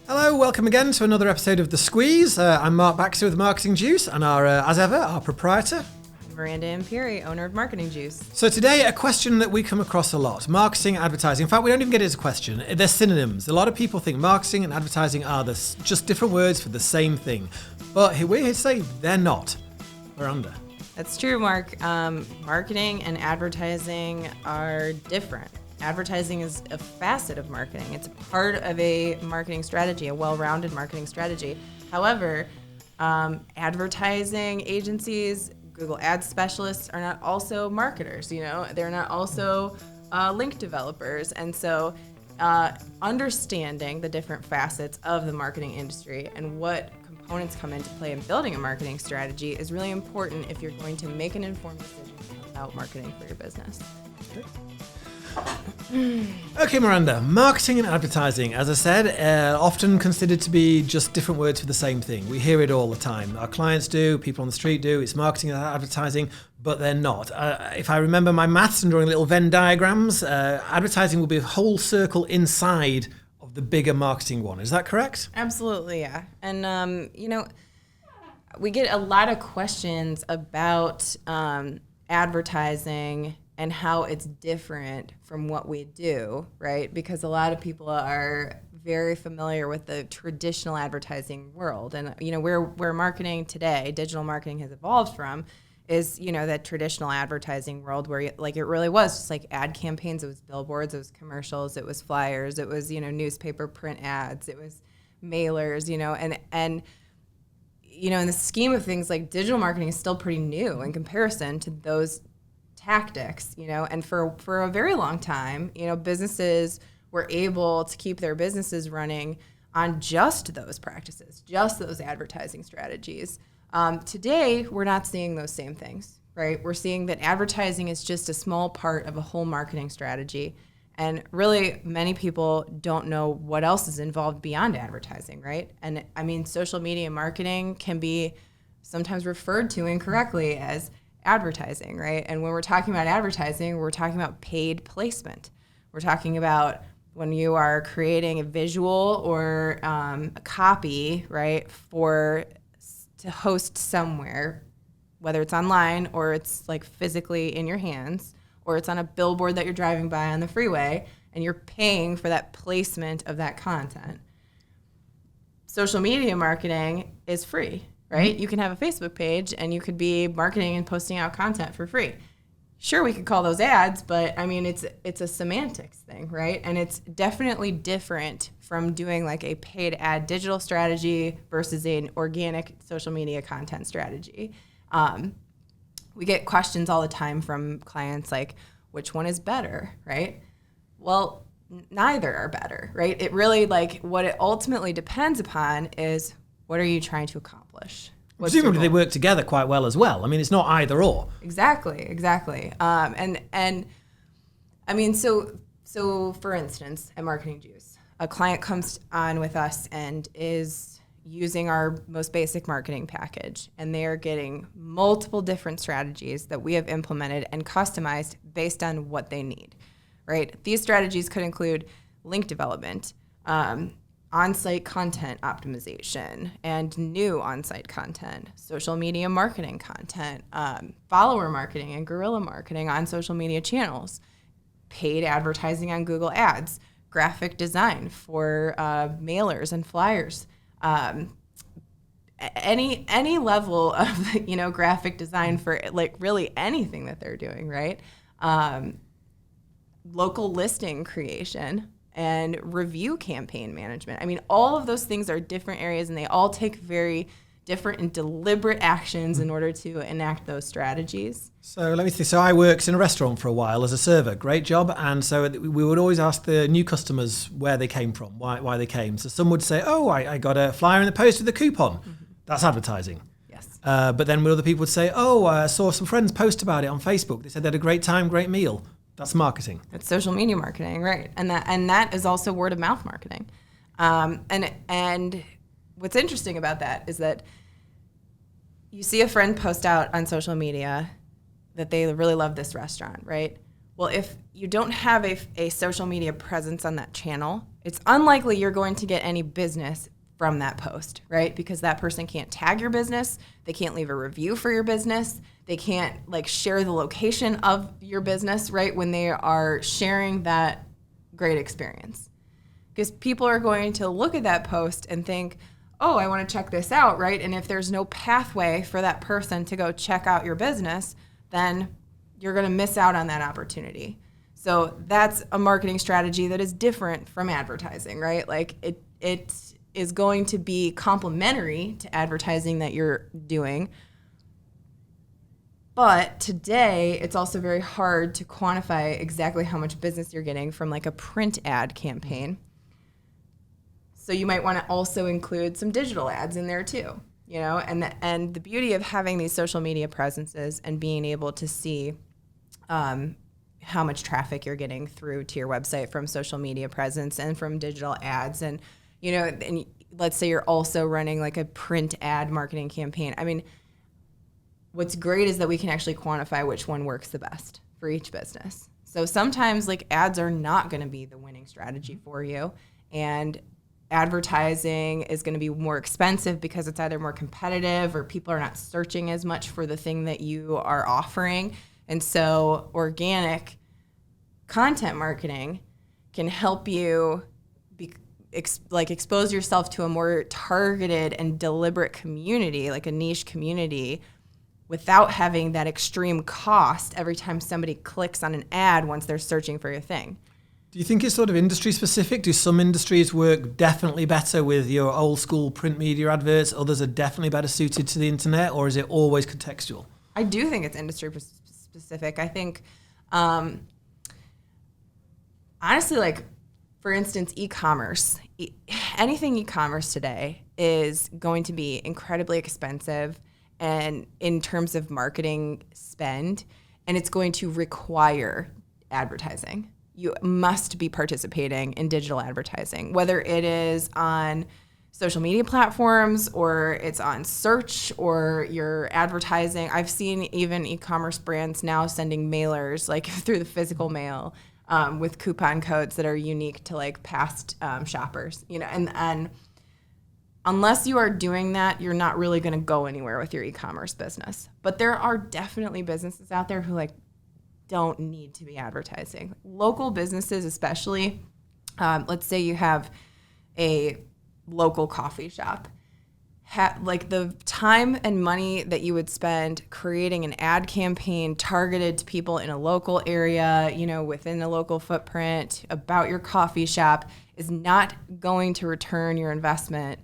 Hello, welcome again to another episode of The Squeeze. I'm Mark Baxter with Marketing Juice and as ever, our proprietor. Miranda Imperi, owner of Marketing Juice. So today, a question that we come across a lot. Marketing, advertising. In fact, we don't even get it as a question. They're synonyms. A lot of people think marketing and advertising are just different words for the same thing. But we're here to say they're not. Miranda. That's true, Mark. Marketing and advertising are different. Advertising is a facet of marketing. It's a part of a marketing strategy, a well-rounded marketing strategy. However, advertising agencies, Google Ads specialists are not also marketers, they're not also link developers. And so understanding the different facets of the marketing industry and what components come into play in building a marketing strategy is really important if you're going to make an informed decision about marketing for your business. Okay, Miranda, marketing and advertising, as I said, often considered to be just different words for the same thing. We hear it all the time. Our clients do, people on the street do. It's marketing and advertising, but they're not. If I remember my maths and drawing little Venn diagrams, advertising will be a whole circle inside of the bigger marketing one. Is that correct? Absolutely, yeah. And, we get a lot of questions about advertising and how it's different from what we do, right? Because a lot of people are very familiar with the traditional advertising world. And, where marketing today, digital marketing has evolved from is, that traditional advertising world where it really was just like ad campaigns. It was billboards, it was commercials, it was flyers, it was, newspaper print ads, it was mailers, and in the scheme of things, like digital marketing is still pretty new in comparison to those tactics, and for a very long time, businesses were able to keep their businesses running on just those practices, just those advertising strategies. Today, we're not seeing those same things, right? We're seeing that advertising is just a small part of a whole marketing strategy. And really, many people don't know what else is involved beyond advertising, right? And I mean, social media marketing can be sometimes referred to incorrectly as advertising, right? And when we're talking about advertising, we're talking about paid placement. We're talking about when you are creating a visual or a copy, right, to host somewhere, whether it's online or it's like physically in your hands, or it's on a billboard that you're driving by on the freeway, and you're paying for that placement of that content. Social media marketing is free. Right? You can have a Facebook page and you could be marketing and posting out content for free. Sure, we could call those ads, but I mean, it's a semantics thing, right? And it's definitely different from doing like a paid ad digital strategy versus an organic social media content strategy. We get questions all the time from clients like, which one is better, right? Well, neither are better, right? It really what it ultimately depends upon is, what are you trying to accomplish? Presumably they work together quite well as well. I mean, it's not either or. Exactly. And I mean, so for instance, at Marketing Juice, a client comes on with us and is using our most basic marketing package, and they are getting multiple different strategies that we have implemented and customized based on what they need, right? These strategies could include link development, on-site content optimization and new on-site content, social media marketing content, follower marketing and guerrilla marketing on social media channels, paid advertising on Google Ads, graphic design for mailers and flyers, any level of graphic design for really anything that they're doing, right? Local listing creation and review campaign management. I mean, all of those things are different areas, and they all take very different and deliberate actions in order to enact those strategies. So let me see. So I worked in a restaurant for a while as a server. Great job. And so we would always ask the new customers where they came from, why they came. So some would say, oh, I got a flyer in the post with a coupon. Mm-hmm. That's advertising. Yes. But then other people would say, oh, I saw some friends post about it on Facebook. They said they had a great time, great meal. That's marketing. It's social media marketing, right? And that is also word of mouth marketing. And what's interesting about that is that you see a friend post out on social media that they really love this restaurant, right? Well, if you don't have a social media presence on that channel, it's unlikely you're going to get any business from that post, right? Because that person can't tag your business, they can't leave a review for your business, they can't like share the location of your business, right? When they are sharing that great experience. Because people are going to look at that post and think, oh, I want to check this out, right? And if there's no pathway for that person to go check out your business, then you're going to miss out on that opportunity. So that's a marketing strategy that is different from advertising, right? Like it is going to be complementary to advertising that you're doing. But today, it's also very hard to quantify exactly how much business you're getting from like a print ad campaign. So you might want to also include some digital ads in there too, you know? And the beauty of having these social media presences and being able to see how much traffic you're getting through to your website from social media presence and from digital ads, and you know, and let's say you're also running like a print ad marketing campaign. I mean, what's great is that we can actually quantify which one works the best for each business. So sometimes like ads are not going to be the winning strategy for you, and advertising is going to be more expensive because it's either more competitive or people are not searching as much for the thing that you are offering. And so organic content marketing can help you expose yourself to a more targeted and deliberate community, like a niche community, without having that extreme cost every time somebody clicks on an ad once they're searching for your thing. Do you think it's sort of industry specific? Do some industries work definitely better with your old school print media adverts? Others are definitely better suited to the internet, or is it always contextual? I do think it's industry specific. I think, honestly, like, for instance, e-commerce. Anything e-commerce today is going to be incredibly expensive and in terms of marketing spend, and it's going to require advertising. You must be participating in digital advertising, whether it is on social media platforms or it's on search or you're advertising. I've seen even e-commerce brands now sending mailers like through the physical mail with coupon codes that are unique to like past shoppers, you know, and unless you are doing that, you're not really going to go anywhere with your e-commerce business. But there are definitely businesses out there who like don't need to be advertising. Local businesses, especially, let's say you have a local coffee shop, like the time and money that you would spend creating an ad campaign targeted to people in a local area, you know, within a local footprint about your coffee shop is not going to return your investment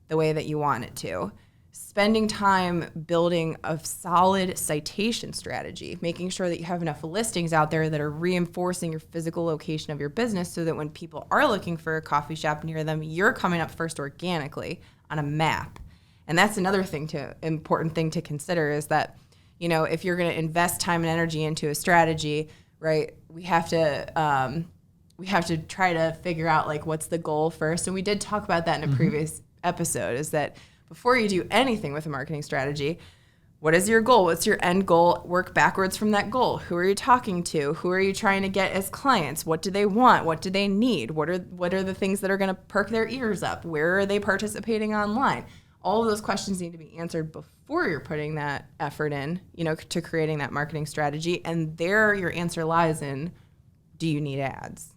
the way that you want it to. Spending time building a solid citation strategy, making sure that you have enough listings out there that are reinforcing your physical location of your business so that when people are looking for a coffee shop near them, you're coming up first organically on a map. And that's another important thing to consider is that, you know, if you're going to invest time and energy into a strategy, right, we have to try to figure out like what's the goal first. And we did talk about that in a previous episode, is that before you do anything with a marketing strategy, what is your goal? What's your end goal? Work backwards from that goal. Who are you talking to? Who are you trying to get as clients? What do they want? What do they need? What are the things that are going to perk their ears up? Where are they participating online? All of those questions need to be answered before you're putting that effort in, you know, to creating that marketing strategy. And there your answer lies in, do you need ads?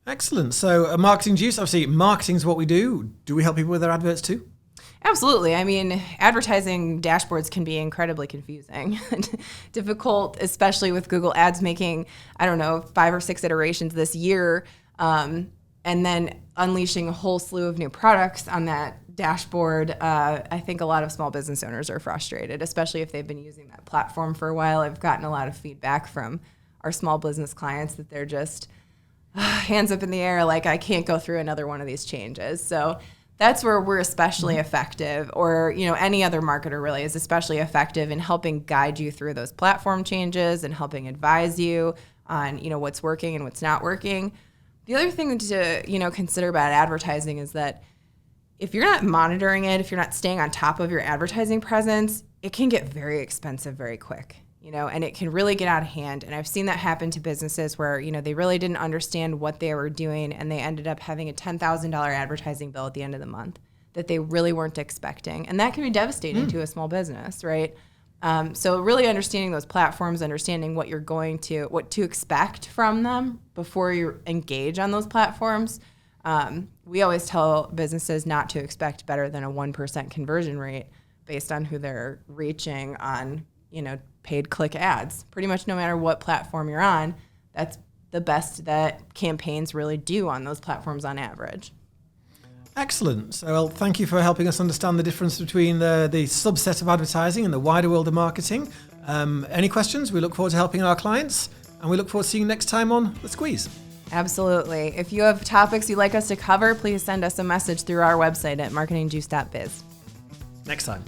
Excellent. So marketing juice, obviously marketing is what we do. Do we help people with their adverts too? Absolutely. I mean, advertising dashboards can be incredibly confusing and difficult, especially with Google Ads making, 5 or 6 iterations this year, and then unleashing a whole slew of new products on that dashboard. I think a lot of small business owners are frustrated, especially if they've been using that platform for a while. I've gotten a lot of feedback from our small business clients that they're just hands up in the air, like, I can't go through another one of these changes. So that's where we're especially effective, or, you know, any other marketer really is especially effective in helping guide you through those platform changes and helping advise you on, you know, what's working and what's not working. The other thing to, you know, consider about advertising is that if you're not monitoring it, if you're not staying on top of your advertising presence, it can get very expensive very quick. and it can really get out of hand. And I've seen that happen to businesses where, they really didn't understand what they were doing, and they ended up having a $10,000 advertising bill at the end of the month that they really weren't expecting. And that can be devastating to a small business, right? So really understanding those platforms, understanding what to expect from them before you engage on those platforms. We always tell businesses not to expect better than a 1% conversion rate based on who they're reaching on, paid click ads. Pretty much no matter what platform you're on, that's the best that campaigns really do on those platforms on average. Excellent. So, well, thank you for helping us understand the difference between the subset of advertising and the wider world of marketing. Any questions? We look forward to helping our clients, and we look forward to seeing you next time on The Squeeze. Absolutely. If you have topics you'd like us to cover, please send us a message through our website at marketingjuice.biz. Next time.